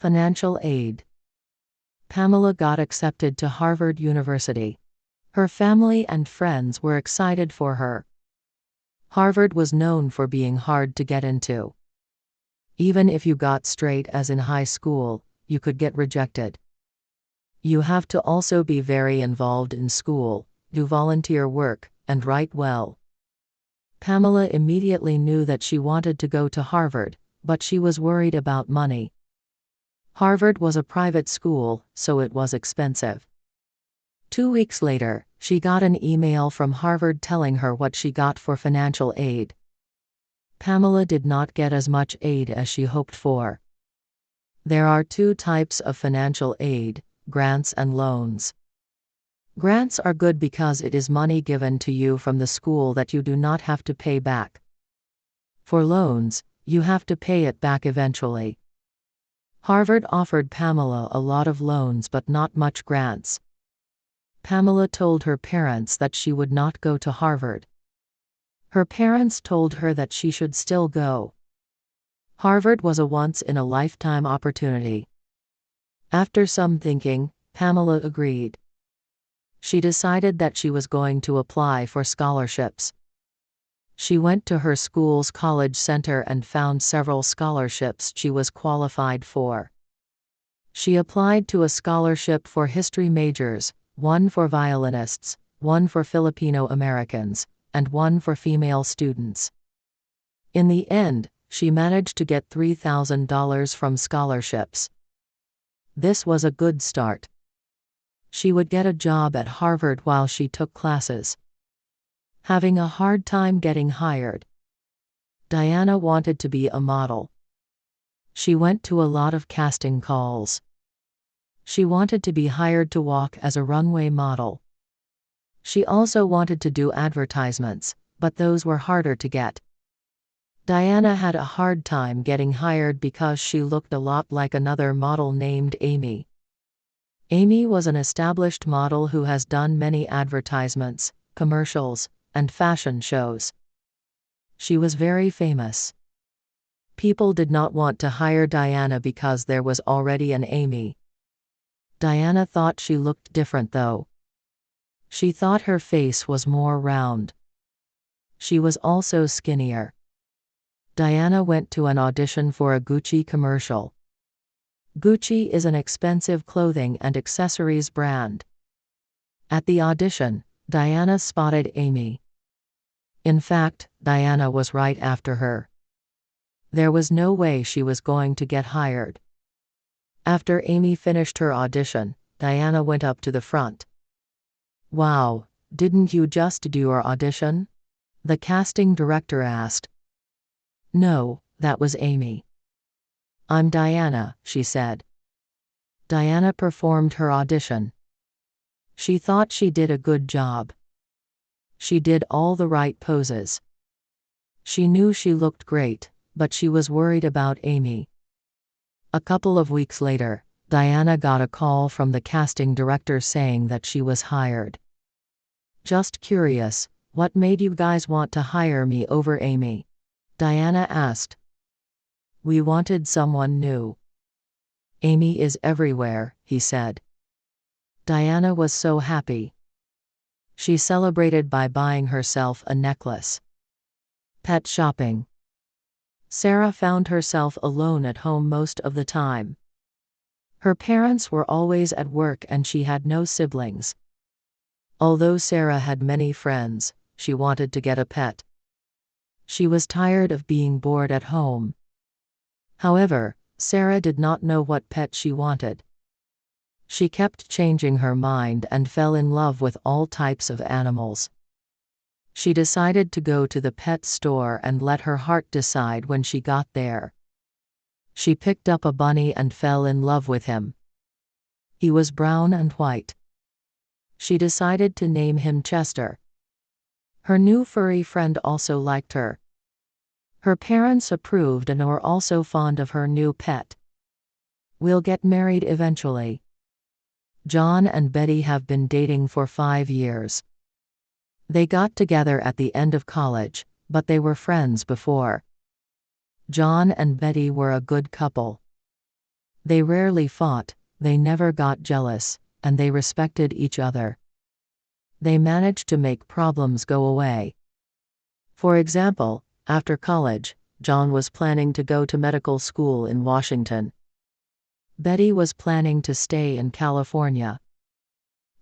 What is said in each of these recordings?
Financial aid. Pamela got accepted to Harvard University. Her family and friends were excited for her. Harvard was known for being hard to get into. Even if you got straight A's in high school, you could get rejected. You have to also be very involved in school, do volunteer work, and write well. Pamela immediately knew that she wanted to go to Harvard, but she was worried about money. Harvard was a private school, so it was expensive. 2 weeks later, she got an email from Harvard telling her what she got for financial aid. Pamela did not get as much aid as she hoped for. There are two types of financial aid: grants and loans. Grants are good because it is money given to you from the school that you do not have to pay back. For loans, you have to pay it back eventually. Harvard offered Pamela a lot of loans but not much grants. Pamela told her parents that she would not go to Harvard. Her parents told her that she should still go. Harvard was a once-in-a-lifetime opportunity. After some thinking, Pamela agreed. She decided that she was going to apply for scholarships. She went to her school's college center and found several scholarships she was qualified for. She applied to a scholarship for history majors, one for violinists, one for Filipino Americans, and one for female students. In the end, she managed to get $3,000 from scholarships. This was a good start. She would get a job at Harvard while she took classes. Having a hard time getting hired. Diana wanted to be a model. She went to a lot of casting calls. She wanted to be hired to walk as a runway model. She also wanted to do advertisements, but those were harder to get. Diana had a hard time getting hired because she looked a lot like another model named Amy. Amy was an established model who has done many advertisements, commercials, and fashion shows. She was very famous. People did not want to hire Diana because there was already an Amy. Diana thought she looked different though. She thought her face was more round. She was also skinnier. Diana went to an audition for a Gucci commercial. Gucci is an expensive clothing and accessories brand. At the audition, Diana spotted Amy. In fact, Diana was right after her. There was no way she was going to get hired. After Amy finished her audition, Diana went up to the front. "Wow, didn't you just do your audition?" the casting director asked. "No, that was Amy." "I'm Diana," she said. Diana performed her audition. She thought she did a good job. She did all the right poses. She knew she looked great, but she was worried about Amy. A couple of weeks later, Diana got a call from the casting director saying that she was hired. "Just curious, what made you guys want to hire me over Amy?" Diana asked. "We wanted someone new." "Amy is everywhere," he said. Diana was so happy. She celebrated by buying herself a necklace. Pet shopping. Sarah found herself alone at home most of the time. Her parents were always at work and she had no siblings. Although Sarah had many friends, she wanted to get a pet. She was tired of being bored at home. However, Sarah did not know what pet she wanted. She kept changing her mind and fell in love with all types of animals. She decided to go to the pet store and let her heart decide when she got there. She picked up a bunny and fell in love with him. He was brown and white. She decided to name him Chester. Her new furry friend also liked her. Her parents approved and were also fond of her new pet. "We'll get married eventually." John and Betty have been dating for 5 years. They got together at the end of college, but they were friends before. John and Betty were a good couple. They rarely fought, they never got jealous, and they respected each other. They managed to make problems go away. For example, after college, John was planning to go to medical school in Washington. Betty was planning to stay in California.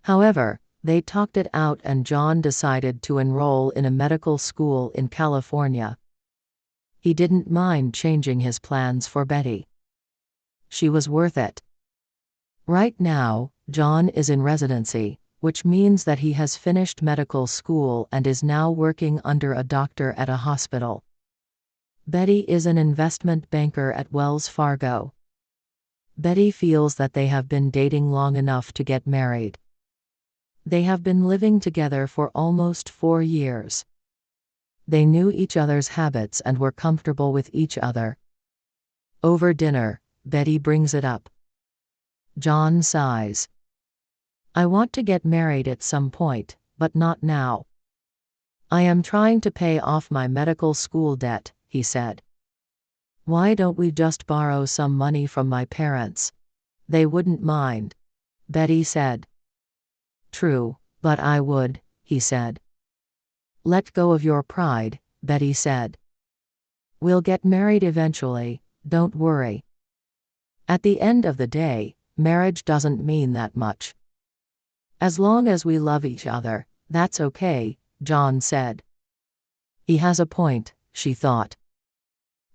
However, they talked it out and John decided to enroll in a medical school in California. He didn't mind changing his plans for Betty. She was worth it. Right now, John is in residency, which means that he has finished medical school and is now working under a doctor at a hospital. Betty is an investment banker at Wells Fargo. Betty feels that they have been dating long enough to get married. They have been living together for almost 4 years. They knew each other's habits and were comfortable with each other. Over dinner, Betty brings it up. John sighs. "I want to get married at some point, but not now. I am trying to pay off my medical school debt," he said. "Why don't we just borrow some money from my parents? They wouldn't mind," Betty said. "True, but I would," he said. "Let go of your pride," Betty said. "We'll get married eventually, don't worry." At the end of the day, marriage doesn't mean that much. "As long as we love each other, that's okay," John said. He has a point, she thought.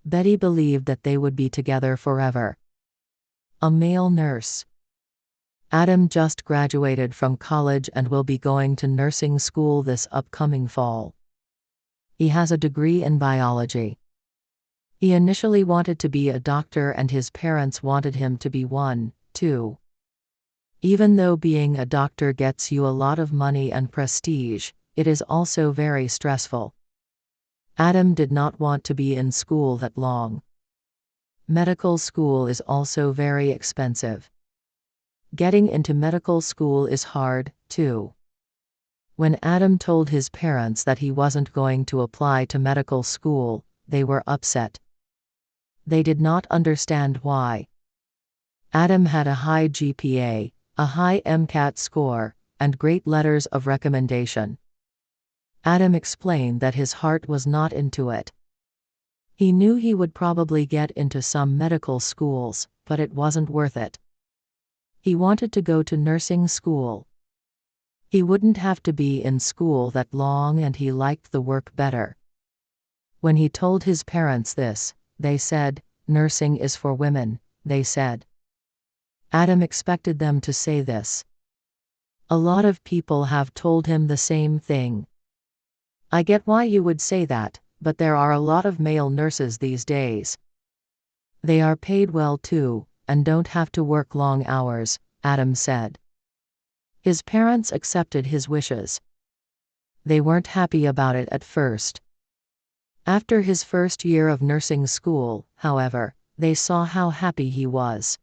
Betty believed that they would be together forever. A male nurse. Adam just graduated from college and will be going to nursing school this upcoming fall. He has a degree in biology. He initially wanted to be a doctor and his parents wanted him to be one, too. Even though being a doctor gets you a lot of money and prestige, it is also very stressful. Adam did not want to be in school that long. Medical school is also very expensive. Getting into medical school is hard, too. When Adam told his parents that he wasn't going to apply to medical school, they were upset. They did not understand why. Adam had a high GPA, a high MCAT score, and great letters of recommendation. Adam explained that his heart was not into it. He knew he would probably get into some medical schools, but it wasn't worth it. He wanted to go to nursing school. He wouldn't have to be in school that long and he liked the work better. When he told his parents this, they said, "Nursing is for women," they said. Adam expected them to say this. A lot of people have told him the same thing. "I get why you would say that, but there are a lot of male nurses these days. They are paid well too, and don't have to work long hours," Adam said. His parents accepted his wishes. They weren't happy about it at first. After his first year of nursing school, however, they saw how happy he was.